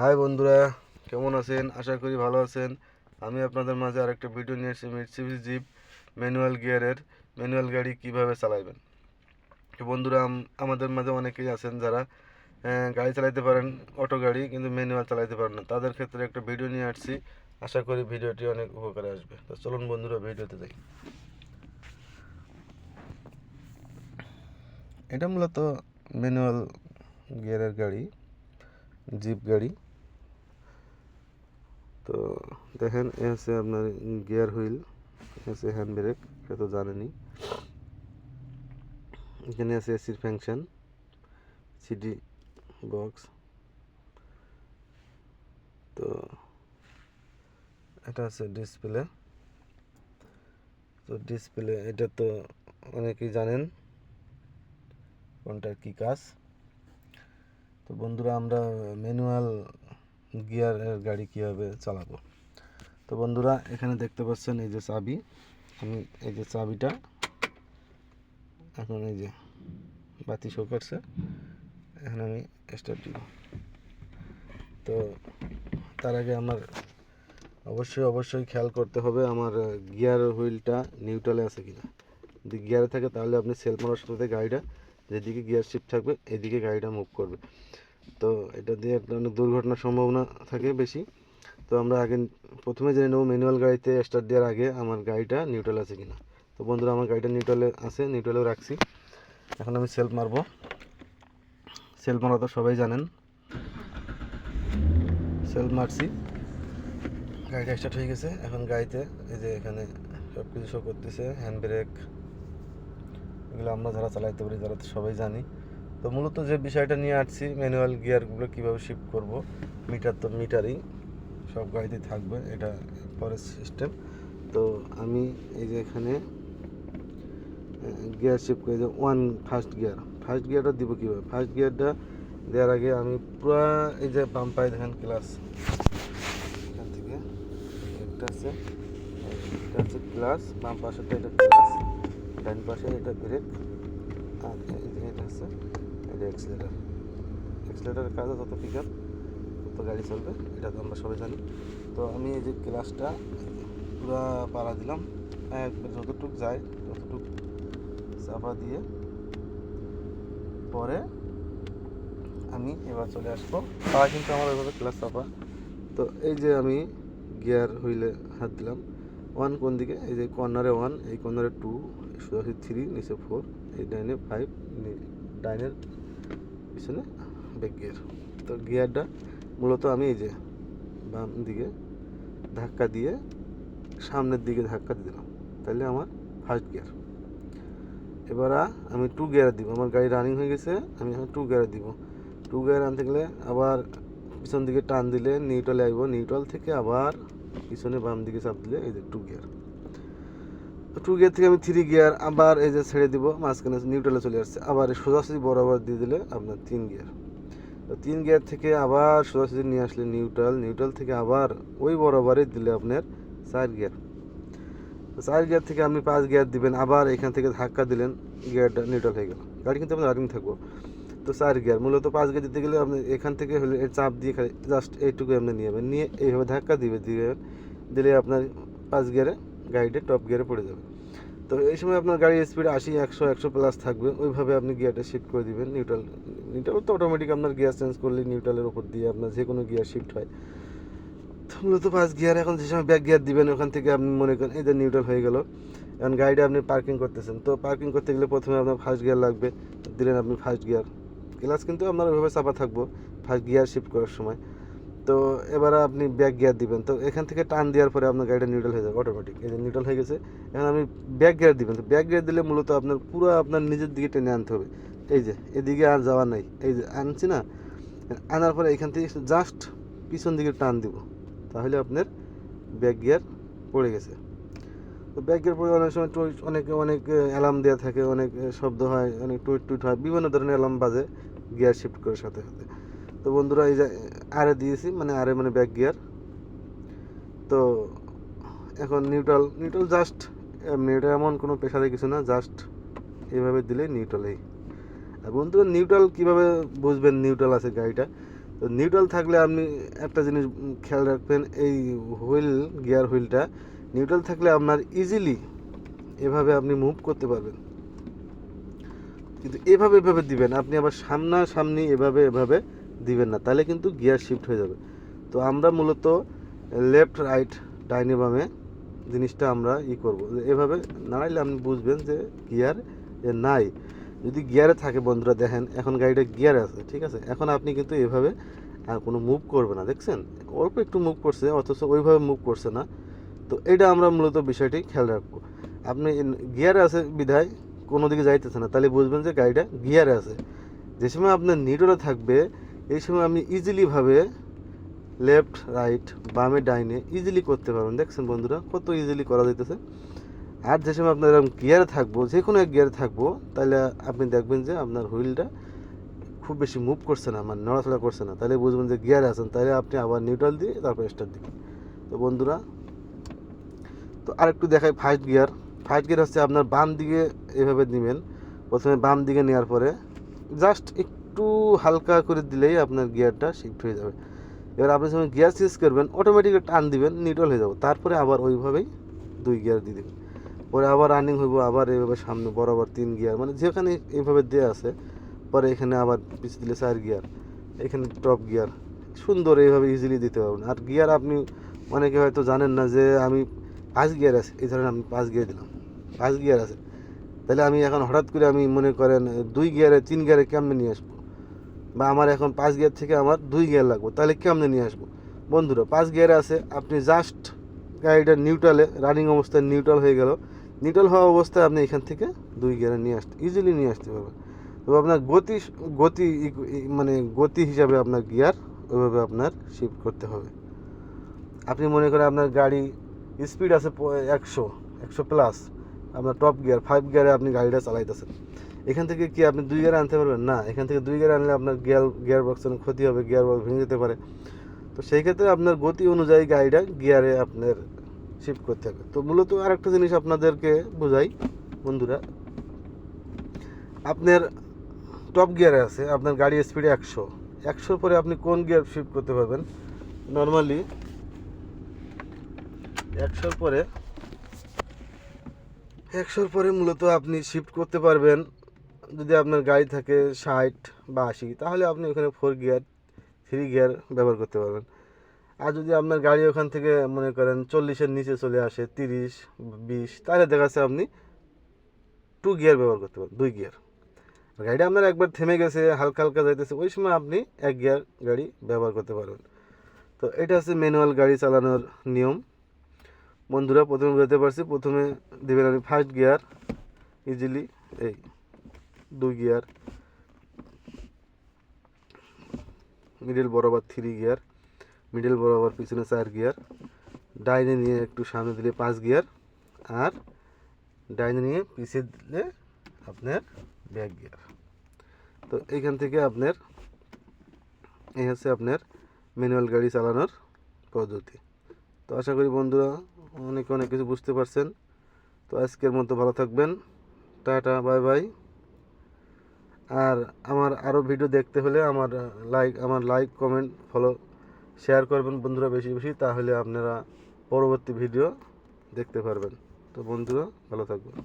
High বন্ধুরা, কেমন আছেন? আশা করি ভালো আছেন। আমি আপনাদের মাঝে আরেকটা ভিডিও নিয়ে এসেছি মিৎসুবিশি জিপ ম্যানুয়াল গাড়ি কিভাবে চালাবেন। তো বন্ধুরা, আমাদের মাঝে অনেকেই আছেন যারা গাড়ি চালাতে পারেন, অটো গাড়ি, কিন্তু ম্যানুয়াল চালাতে পারেন না। তাদের ক্ষেত্রে একটা ভিডিও নিয়ে আসছি। আশা করি ভিডিওটি অনেক উপকারে আসবে। তো চলুন বন্ধুরা, ভিডিওতে যাই। এটা মূলত ম্যানুয়াল গিয়ারের গাড়ি, জিপ গাড়ি। তো দেখেন, এ হচ্ছে আপনার গিয়ার হুইল, আছে হ্যান্ড ব্রেক, সেটা তো জানেনই। এখানে আছে এসির ফাংশন, সিডি বক্স। তো এটা আছে ডিসপ্লে। তো ডিসপ্লে এটা তো অনেকেই জানেন কোনটার কী কাজ। তো বন্ধুরা, আমরা ম্যানুয়াল গিয়ারের গাড়ি কীভাবে চালাবো। তো বন্ধুরা, এখানে দেখতে পাচ্ছেন এই যে চাবি। আমি এই যে চাবিটা এখন এই যে বাতি শো করছে, এখন আমি স্টার্ট দিব। তো তার আগে আমার অবশ্যই খেয়াল করতে হবে আমার গিয়ার হুইলটা নিউট্রালে আছে কিনা। যদি গিয়ারে থাকে তাহলে আপনি সেলফ মারার সাথে গাড়িটা যেদিকে গিয়ার শিফট থাকবে এদিকে গাড়িটা মুভ করবে। তো এটা দিয়ে একটা অনেক দুর্ঘটনার সম্ভাবনা থাকে বেশি। তো আমরা আগে প্রথমে জেনে নেব ম্যানুয়াল গাড়িতে স্টার্ট দেওয়ার আগে আমার গাড়িটা নিউট্রাল আছে কিনা। তো বন্ধুরা, আমার গাড়িটা নিউট্রালে আছে, নিউট্রালেও রাখছি। এখন আমি সেলফ মারবো। সেলফ মারা তো সবাই জানেন। সেলফ মারছি, গাড়িটা স্টার্ট হয়ে গেছে। এখন গাড়িতে এই যে এখানে সব কিছু শো করতেছে, হ্যান্ড ব্রেক, এগুলো আমরা যারা চালাইতে পারি তারা তো সবাই জানি। তো মূলত যে বিষয়টা নিয়ে আসছি, ম্যানুয়াল গিয়ারগুলো কীভাবে শিফট করব। মিটার তো মিটারই সব গাড়িতেই থাকবে, এটা পরের সিস্টেম। তো আমি এই যে এখানে গিয়ার শিফট করে যে ফার্স্ট গিয়ারটা দিব কীভাবে। ফার্স্ট গিয়ারটা দেওয়ার আগে আমি পুরো এই যে বাম পায়ে দেখেন ক্লাস, এখান থেকে একটা আছে, এটা হচ্ছে ক্লাস, বাম পাশেরটা এটা ক্লাস, ডান পাশে এটা ব্রেক, আর এই যে এটা হচ্ছে এটা এক্সিলারেটারের কাজ যত পিক আপ তত গাড়ি চলবে, এটা তো আমরা সবাই জানি। তো আমি এই যে ক্লাসটা পুরো পাড়া দিলাম, একবার যতটুক যায় ততটুক চাপা দিয়ে পরে আমি এবার চলে আসবো। পা কিন্তু আমার ওইভাবে ক্লাস চাপা। তো এই যে আমি গিয়ার হুইলে হাত দিলাম, ওয়ান কোন দিকে, এই যে কর্নারে ওয়ান, এই কর্নারে টু, সোজাসি থ্রি, নিচে ফোর, এই ডাইনে ফাইভ, ডাইনের পিছনে ব্যাক গিয়ার। তো গিয়ারটা মূলত আমি এই যে বাম দিকে ধাক্কা দিয়ে সামনের দিকে ধাক্কা দিলাম, তাহলে আমার ফার্স্ট গিয়ার। এবার আমি টু গিয়ার দিব, আমার গাড়ি রানিং হয়ে গেছে, আমি এখন টু গিয়ার দিব। টু গিয়ার আনতে গেলে আবার পিছন দিকে টান দিলে নিউট্রালে আসবো, নিউট্রাল থেকে আবার পিছনে বাম দিকে চাপ দিলে এই যে টু গিয়ার। টু গিয়ার থেকে আমি থ্রি গিয়ার, আবার এই যে ছেড়ে দিব, মাঝখানে নিউট্রালে চলে আসছে, আবার সোজাসুজি বরাবর দিয়ে দিলে আপনার তিন গিয়ার। তো তিন গিয়ার থেকে আবার সোজাসুজি নিয়ে আসলে নিউট্রাল থেকে আবার ওই বরাবরই দিলে আপনার চার গিয়ার। তো চার গিয়ার থেকে আপনি পাঁচ গিয়ার দিবেন, আবার এখান থেকে ধাক্কা দিলেন, গিয়ারটা নিউট্রাল হয়ে গেল, গাড়ি কিন্তু আপনার রানিং থাকবো। তো চার গিয়ার, মূলত পাঁচ গিয়ার দিতে গেলে আপনি এখান থেকে হলে চাপ দিয়ে খালি জাস্ট এইটুকু আপনি নিয়ে যাবেন, নিয়ে এইভাবে ধাক্কা দিলে আপনার পাঁচ গিয়ারে গাড়িটা টপ গিয়ারে পড়ে যাবে। তো এই সময় আপনার গাড়ির স্পিড 80, 100 প্লাস থাকবে, ওইভাবে আপনি গিয়ারটা শিফট করে দিবেন। নিউট্রাল তো অটোমেটিক আপনার গিয়ার চেঞ্জ করলে নিউট্রালের ওপর দিয়ে আপনার যে কোনো গিয়ার শিফট হয়। তো মূলত পাঁচ গিয়ার, এখন যে সময় ব্যাক গিয়ার দিবেন ওখান থেকে আপনি মনে করেন এই যে নিউট্রাল হয়ে গেল। এখন গাড়িটা আপনি পার্কিং করতেছেন, তো পার্কিং করতে গেলে প্রথমে আপনার ফার্স্ট গিয়ার লাগবে, দিলেন আপনি ফার্স্ট গিয়ার। ক্লাস কিন্তু আপনার ওইভাবে চাপা থাকবো ফার্স্ট গিয়ার শিফট করার সময়। তো এবার আপনি ব্যাক গিয়ার দিবেন, তো এখান থেকে টান দেওয়ার পরে আপনার গাড়িটা নিউট্রাল হয়ে যাবে অটোমেটিক, এই যে নিউট্রাল হয়ে গেছে। এখন আপনি ব্যাক গিয়ার দিবেন, তো ব্যাক গিয়ার দিলে মূলত আপনার পুরো আপনার নিজের দিকে টেনে আনতে হবে। এই যে এদিকে আর যাওয়া নাই, এই যে আনছি না, আনার পরে এখান থেকে জাস্ট পিছন দিকে টান দিব, তাহলে আপনার ব্যাক গিয়ার পড়ে গেছে। তো ব্যাক গিয়ার পড়ে অনেক সময় অনেক অ্যালার্ম দেওয়া থাকে, অনেক শব্দ হয়, অনেক টুইট হয়, বিভিন্ন ধরনের অ্যালার্ম বাজে গিয়ার শিফট করার সাথে সাথে। তো বন্ধুরা, এই যে আরে দিয়েছি, মানে ব্যাক গিয়ার। তো এখন নিউট্রাল জাস্ট এমনি, এটা এমন কোনো প্রেশারে কিছু না, জাস্ট এইভাবে দিলে নিউট্রালেই। আর বন্ধুরা, নিউট্রাল কীভাবে বুঝবেন নিউট্রাল আছে গাড়িটা। তো নিউট্রাল থাকলে আপনি একটা জিনিস খেয়াল রাখবেন, এই হুইল গিয়ার হুইলটা নিউট্রাল থাকলে আপনার ইজিলি এভাবে আপনি মুভ করতে পারবেন। কিন্তু এভাবে এভাবে দিবেন, আপনি আবার সামনাসামনি এভাবে এভাবে দিবেন না, তাহলে কিন্তু গিয়ার শিফট হয়ে যাবে। তো আমরা মূলত লেফট রাইট ডাইনে বামে জিনিসটা আমরা করব, এভাবে নাড়াইলে আপনি বুঝবেন যে গিয়ার নাই। যদি গিয়ারে থাকে বন্ধুরা, দেখেন এখন গাড়িটা গিয়ারে আছে, ঠিক আছে। এখন আপনি কিন্তু এভাবে কোনো মুভ করবে না, দেখছেন অল্প একটু মুভ করছে, অথচ ওইভাবে মুভ করছে না। তো এটা আমরা মূলত বিষয়টি খেয়াল রাখবো। আপনি গিয়ারে আছে বিধায় কোনো দিকে যাইতেছে না, তাহলে বুঝবেন যে গাড়িটা গিয়ারে আছে। যে সময় আপনার নিউট্রালে থাকবে, এই সময় আপনি ইজিলিভাবে লেফট রাইট বামে ডাইনে ইজিলি করতে পারবেন। দেখছেন বন্ধুরা কত ইজিলি করা যাইতেছে। আর যে সময় আপনার এরকম গিয়ারে থাকবো, যে কোনো এক গিয়ারে থাকবো, তাহলে আপনি দেখবেন যে আপনার হুইলটা খুব বেশি মুভ করছে না, মানে নড়াচড়া করছে না, তাহলে বুঝবেন যে গিয়ারে আছেন। তাহলে আপনি আবার নিউট্রাল দিয়ে তারপর স্টার্ট দিবেন। তো বন্ধুরা, তো আরেকটু দেখাই ফার্স্ট গিয়ার। ফার্স্ট গিয়ার হচ্ছে আপনার বাম দিকে এভাবে নেবেন। প্রথমে বাম দিকে নেওয়ার পরে জাস্ট একটু হালকা করে দিলেই আপনার গিয়ারটা শিফট হয়ে যাবে। এবার আপনি যখন গিয়ার চেঞ্জ করবেন, অটোমেটিক্যালি টান দিবেন, নিউট্রাল হয়ে যাবে। তারপরে আবার ওইভাবেই 2 গিয়ার দিয়ে দেবেন। পরে আবার রানিং হইব, আবার এইভাবে সামনে বরাবর 3 গিয়ার, মানে যেখানে এইভাবে দেওয়া আছে। পরে এখানে আবার পিছিয়ে দিলে 4 গিয়ার, এখানে টপ গিয়ার, সুন্দর এইভাবে ইজিলি দিতে পারবেন। আর গিয়ার আপনি অনেকে হয়তো জানেন না যে আমি 5 গিয়ার আছে, এই ধরেন আমি 5 গিয়ার দিলাম, 5 গিয়ার আছে, তাহলে আমি এখন হঠাৎ করে আমি মনে করেন 2 গিয়ারে 3 গিয়ারে কেমনে নিয়ে আসবো, বা আমার এখন 5 গিয়ার থেকে আমার 2 গিয়ার লাগবে, তাহলে কেমনে নিয়ে আসবো। বন্ধুরা 5 গিয়ারে আছে, আপনি জাস্ট গাড়িটা নিউট্রালে রানিং অবস্থায় নিউট্রাল হয়ে গেল, নিউট্রাল হওয়া অবস্থায় আপনি এখান থেকে 2 গিয়ারে নিয়ে আসতে ইজিলি নিয়ে আসতে পারবেন। তবে আপনার গতি গতি মানে গতি হিসাবে আপনার গিয়ার ওইভাবে আপনার শিফট করতে হবে। আপনি মনে করেন আপনার গাড়ি স্পিড আছে 100 প্লাস, আপনার টপ গিয়ার 5 গিয়ারে আপনি গাড়িটা চালাইতেছেন, এখান থেকে কি আপনি 2 গিয়ারে আনতে পারবেন না। এখান থেকে 2 গিয়ারে আনলে আপনার গিয়ার বক্সের ক্ষতি হবে, গিয়ার বক্স ভেঙে যেতে পারে। তো সেই ক্ষেত্রে আপনার গতি অনুযায়ী গাড়িটা গিয়ারে আপনার শিফট করতে হবে। তো মূলত আরেকটা জিনিস আপনাদেরকে বোঝাই বন্ধুরা, আপনার টপ গিয়ারে আছে, আপনার গাড়ি স্পিডে 100 পরে আপনি কোন গিয়ার শিফট করতে পারবেন। নর্মালি 100 পরে মূলত আপনি শিফট করতে পারবেন, যদি আপনার গাড়ি থাকে 60 বা 80, তাহলে আপনি ওখানে 4 গিয়ার 3 গিয়ার ব্যবহার করতে পারবেন। আর যদি আপনার গাড়ি ওখান থেকে মনে করেন 40-এর নিচে চলে আসে, 30-20, তাহলে দেখা যাচ্ছে আপনি 2 গিয়ার ব্যবহার করতে পারবেন, 2 গিয়ার। গাড়িটা আপনার একবার থেমে গেছে, হালকা হালকা যাইতেছে, ওই সময় আপনি 1 গিয়ার গাড়ি ব্যবহার করতে পারবেন। তো এটা হচ্ছে ম্যানুয়াল গাড়ি চালানোর নিয়ম বন্ধুরা। প্রথমে বুঝতে পারছি, প্রথমে দেবেন আপনি ফার্স্ট গিয়ার ইজিলি, এই 2 গিয়ার, মিডল বরাবর 3 গিয়ার, মিডল বরাবর পিছনে 4 গিয়ার, ডাইনে নিয়ে একটু সামনে দিলে 5 গিয়ার, আর ডাইনে নিয়ে পিছিয়ে দিলে আপনার ব্যাক গিয়ার। তো এইখান থেকে আপনার এই হচ্ছে আপনার ম্যানুয়াল গাড়ি চালানোর পদ্ধতি। তো আশা করি বন্ধুরা অনেক কিছু বুঝতে পারছেন। তো আজকের মতো ভালো থাকবেন, টাটা বাই বাই। আর আমার আরও ভিডিও দেখতে হলে আমার লাইক কমেন্ট ফলো শেয়ার করবেন বন্ধুরা বেশি বেশি, তাহলে আপনারা পরবর্তী ভিডিও দেখতে পারবেন। তো বন্ধুরা ভালো থাকবেন।